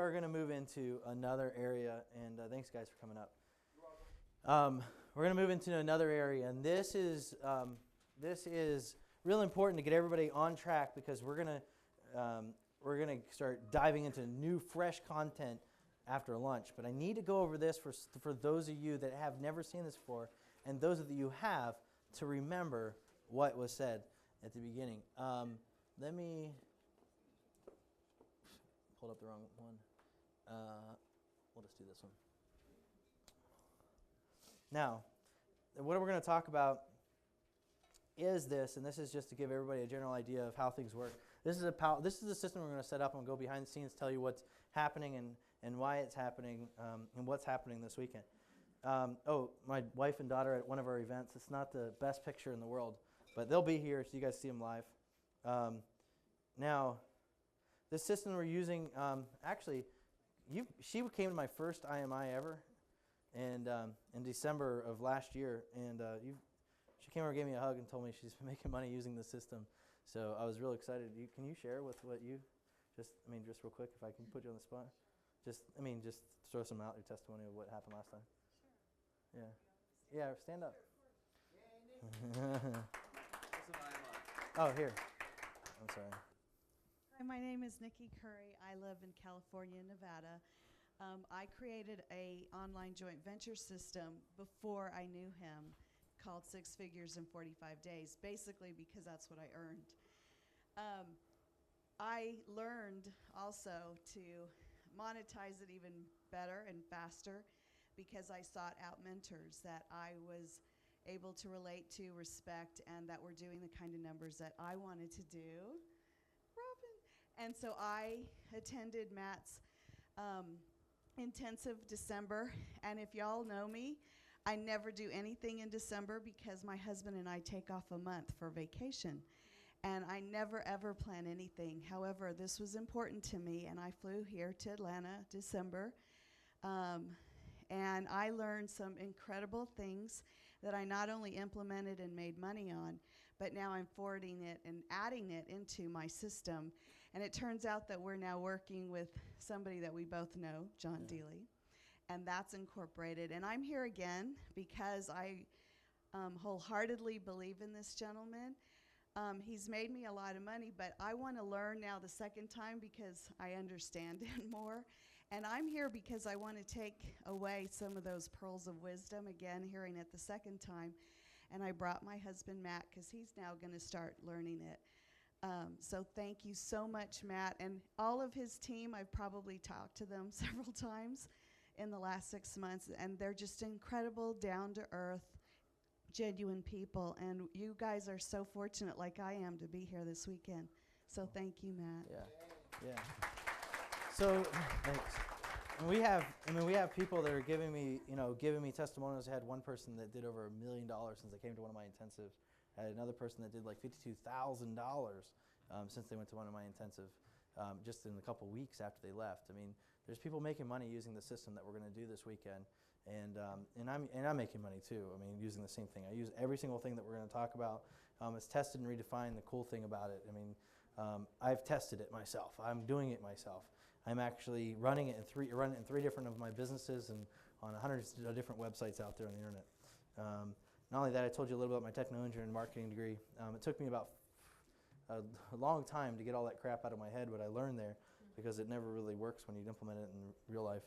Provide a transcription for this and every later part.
are going to move into another area, and thanks guys for coming up. We're going to move into another area, and this is real important to get everybody on track, because we're going to start diving into new, fresh content after lunch. But I need to go over this for those of you that have never seen this before, and those of you who have, to remember what was said at the beginning. Let me pull up the wrong one. We'll just do this one. Now, what we're going to talk about is this, and this is just to give everybody a general idea of how things work. This is the system we're going to set up and go behind the scenes, tell you what's happening and why it's happening, and what's happening this weekend. My wife and daughter at one of our events. It's not the best picture in the world, but they'll be here so you guys see them live. Now, this system we're using, she came to my first IMI ever, and in December of last year, and she came over and gave me a hug and told me she's been making money using the system. So I was real excited. Can you share with what you, just real quick, if I can put you on the spot? Just throw some out, your testimony of what happened last time. Sure. Yeah. Yeah, stand up. Oh, here. I'm sorry. Hi, my name is Nikki Curry. I live in California, Nevada. I created an online joint venture system before I knew him, called 6 Figures in 45 Days, basically because that's what I earned. I learned also to monetize it even better and faster because I sought out mentors that I was able to relate to, respect, and that were doing the kind of numbers that I wanted to do. Robin. And so I attended Matt's intensive December, and if y'all know me, I never do anything in December because my husband and I take off a month for vacation, and I never ever plan anything. However, this was important to me, and I flew here to Atlanta December, and I learned some incredible things that I not only implemented and made money on, but now I'm forwarding it and adding it into my system. And it turns out that we're now working with somebody that we both know, John Dealey, and that's incorporated. And I'm here again because I wholeheartedly believe in this gentleman. He's made me a lot of money, but I want to learn now the second time because I understand it more. And I'm here because I want to take away some of those pearls of wisdom, again, hearing it the second time. And I brought my husband, Matt, because he's now going to start learning it. So thank you so much, Matt. And all of his team, I've probably talked to them several times in the last 6 months, and they're just incredible, down-to-earth, genuine people. And you guys are so fortunate, like I am, to be here this weekend. So thank you, Matt. Yeah. So thanks. And we have people that are giving me testimonials. I had one person that did over $1 million since they came to one of my intensives. I had another person that did like $52,000 since they went to one of my intensive, just in a couple weeks after they left. I mean, there's people making money using the system that we're going to do this weekend, and I'm making money too. I mean, using the same thing. I use every single thing that we're going to talk about. It's tested and redefined. The cool thing about it, I mean, I've tested it myself. I'm doing it myself. I'm actually running it in three different of my businesses and on hundreds of different websites out there on the internet. Not only that, I told you a little bit about my techno engineering and marketing degree. It took me about a long time to get all that crap out of my head, what I learned there, because it never really works when you implement it in real life.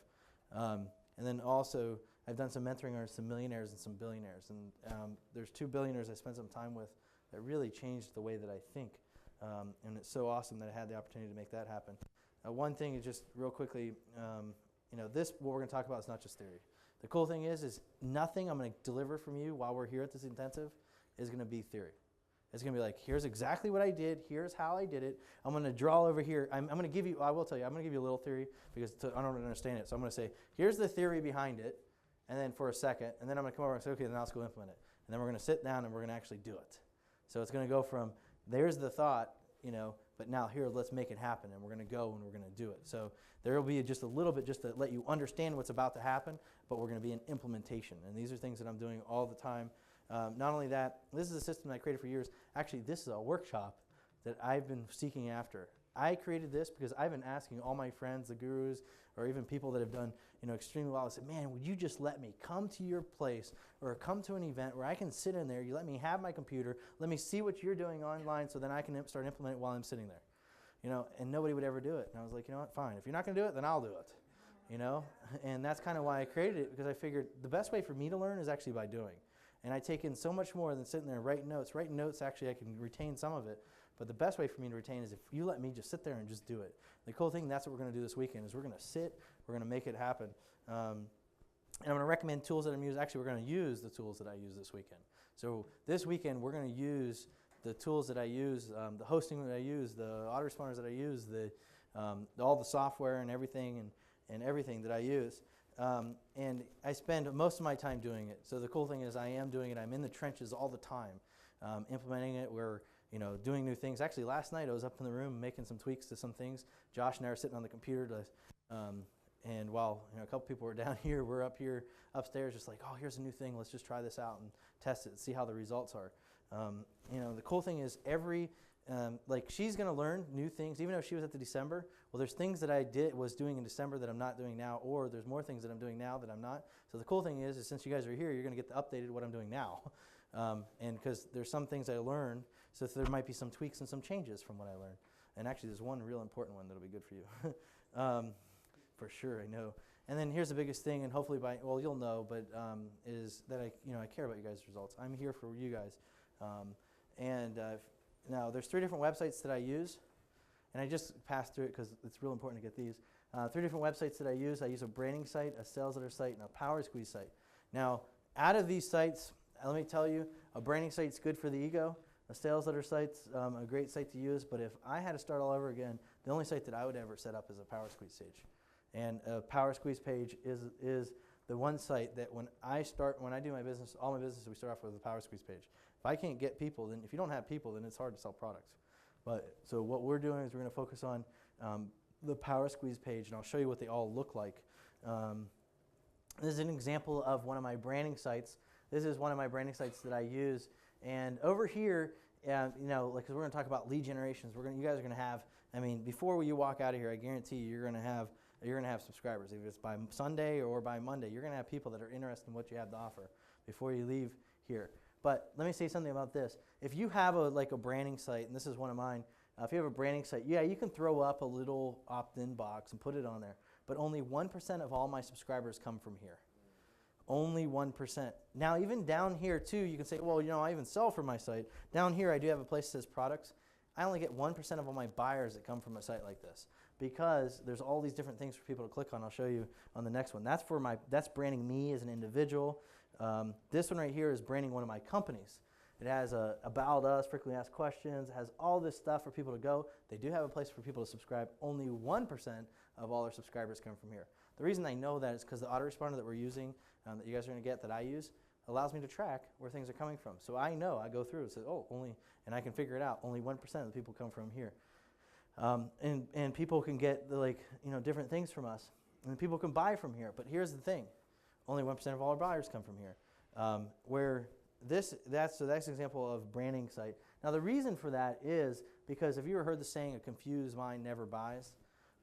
And then also, I've done some mentoring on some millionaires and some billionaires. And there's 2 billionaires I spent some time with that really changed the way that I think. And it's so awesome that I had the opportunity to make that happen. One thing is just real quickly, what we're going to talk about is not just theory. The cool thing is nothing I'm going to deliver from you while we're here at this intensive is going to be theory. It's going to be like, here's exactly what I did. Here's how I did it. I'm going to draw over here. I'm going to give you, I will tell you, I'm going to give you a little theory because I don't understand it. So I'm going to say, here's the theory behind it, and then for a second, and then I'm going to come over and say, okay, then let's go implement it. And then we're going to sit down and we're going to actually do it. So it's going to go from, there's the thought, but now here, let's make it happen, and we're going to go and we're going to do it. So there will be just a little bit just to let you understand what's about to happen, but we're going to be in implementation. And these are things that I'm doing all the time. Not only that, this is a system I created for years. Actually, this is a workshop that I've been seeking after I created this because I've been asking all my friends, the gurus, or even people that have done extremely well. I said, man, would you just let me come to your place or come to an event where I can sit in there? You let me have my computer. Let me see what you're doing online so then I can start implementing it while I'm sitting there. And nobody would ever do it. And I was like, you know what, fine. If you're not going to do it, then I'll do it. And that's kind of why I created it, because I figured the best way for me to learn is actually by doing. And I take in so much more than sitting there and writing notes. Writing notes, actually, I can retain some of it. But the best way for me to retain is if you let me just sit there and just do it. The cool thing, that's what we're going to do this weekend, is we're going to sit, we're going to make it happen. And I'm going to recommend tools that I'm using. Actually, we're going to use the tools that I use this weekend. So this weekend, we're going to use the tools that I use, the hosting that I use, the autoresponders that I use, all the software and everything and everything that I use. And I spend most of my time doing it. So the cool thing is I am doing it. I'm in the trenches all the time, implementing it. We're doing new things. Actually, last night I was up in the room making some tweaks to some things. Josh and I are sitting on the computer and while a couple people were down here, we're up here upstairs just like, oh, here's a new thing. Let's just try this out and test it and see how the results are. The cool thing is she's going to learn new things, even though she was at the December. Well, there's things that I was doing in December that I'm not doing now, or there's more things that I'm doing now that I'm not. So the cool thing is since you guys are here, you're going to get the updated what I'm doing now. And because there's some things I learned, so there might be some tweaks and some changes from what I learned. And actually, there's one real important one that'll be good for you. For sure, I know. And then here's the biggest thing, and hopefully you'll know, but is that I care about you guys' results. I'm here for you guys. Now, there's 3 different websites that I use, and I just passed through it because it's real important to get these. 3 different websites that I use. I use a branding site, a sales letter site, and a power squeeze site. Now, out of these sites, let me tell you, a branding site's good for the ego. A sales letter site's a great site to use, but if I had to start all over again, the only site that I would ever set up is a power squeeze page. And a power squeeze page is the one site that when I do my business, all my businesses, we start off with a power squeeze page. If I can't get people, then if you don't have people, then it's hard to sell products. So what we're doing is we're going to focus on the power squeeze page, and I'll show you what they all look like. This is an example of one of my branding sites. This is one of my branding sites that I use. And over here, because we're going to talk about lead generations, you guys are going to have. Before you walk out of here, I guarantee you're going to have subscribers. If it's by Sunday or by Monday, you're going to have people that are interested in what you have to offer before you leave here. But let me say something about this. If you have a branding site, and this is one of mine, if you have a branding site, yeah, you can throw up a little opt-in box and put it on there. But only 1% of all my subscribers come from here. Only 1%. Now, even down here, too, you can say, well, I even sell from my site. Down here, I do have a place that says products. I only get 1% of all my buyers that come from a site like this because there's all these different things for people to click on. I'll show you on the next one. That's branding me as an individual. This one right here is branding one of my companies. It has about us, frequently asked questions. It has all this stuff for people to go. They do have a place for people to subscribe. Only 1% of all our subscribers come from here. The reason I know that is because the autoresponder that we're using, that you guys are going to get, that I use, allows me to track where things are coming from. So I know, I go through and say, and I can figure it out. Only 1% of the people come from here. And people can get different things from us. And people can buy from here. But here's the thing. Only 1% of all our buyers come from here. That's an example of branding site. Now the reason for that is because have you ever heard the saying, a confused mind never buys?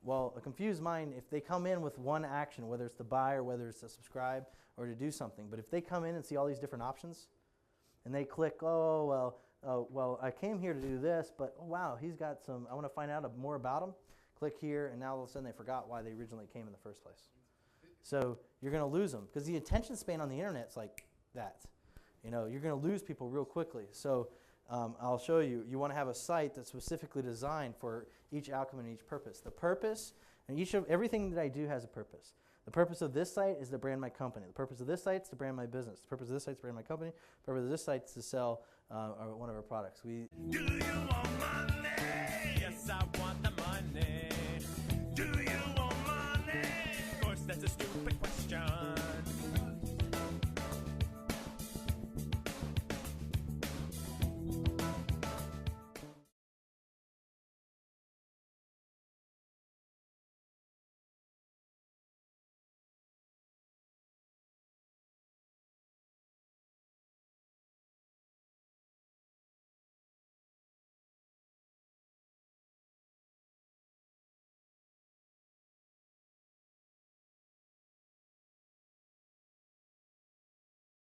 Well, a confused mind, if they come in with one action, whether it's to buy or whether it's to subscribe or to do something, but if they come in and see all these different options and they click, I came here to do this, but wow, he's got I want to find out more about him. Click here, and now all of a sudden they forgot why they originally came in the first place. So you're going to lose them because the attention span on the internet is like that. You're going to lose people real quickly. So I'll show you. You want to have a site that's specifically designed for each outcome and each purpose. The purpose, and everything that I do has a purpose. The purpose of this site is to brand my company. The purpose of this site is to brand my business. The purpose of this site is to brand my company. The purpose of this site is to sell one of our products. Do you want money? Yes, I want the money. Do you want money? Of course, that's a stupid question.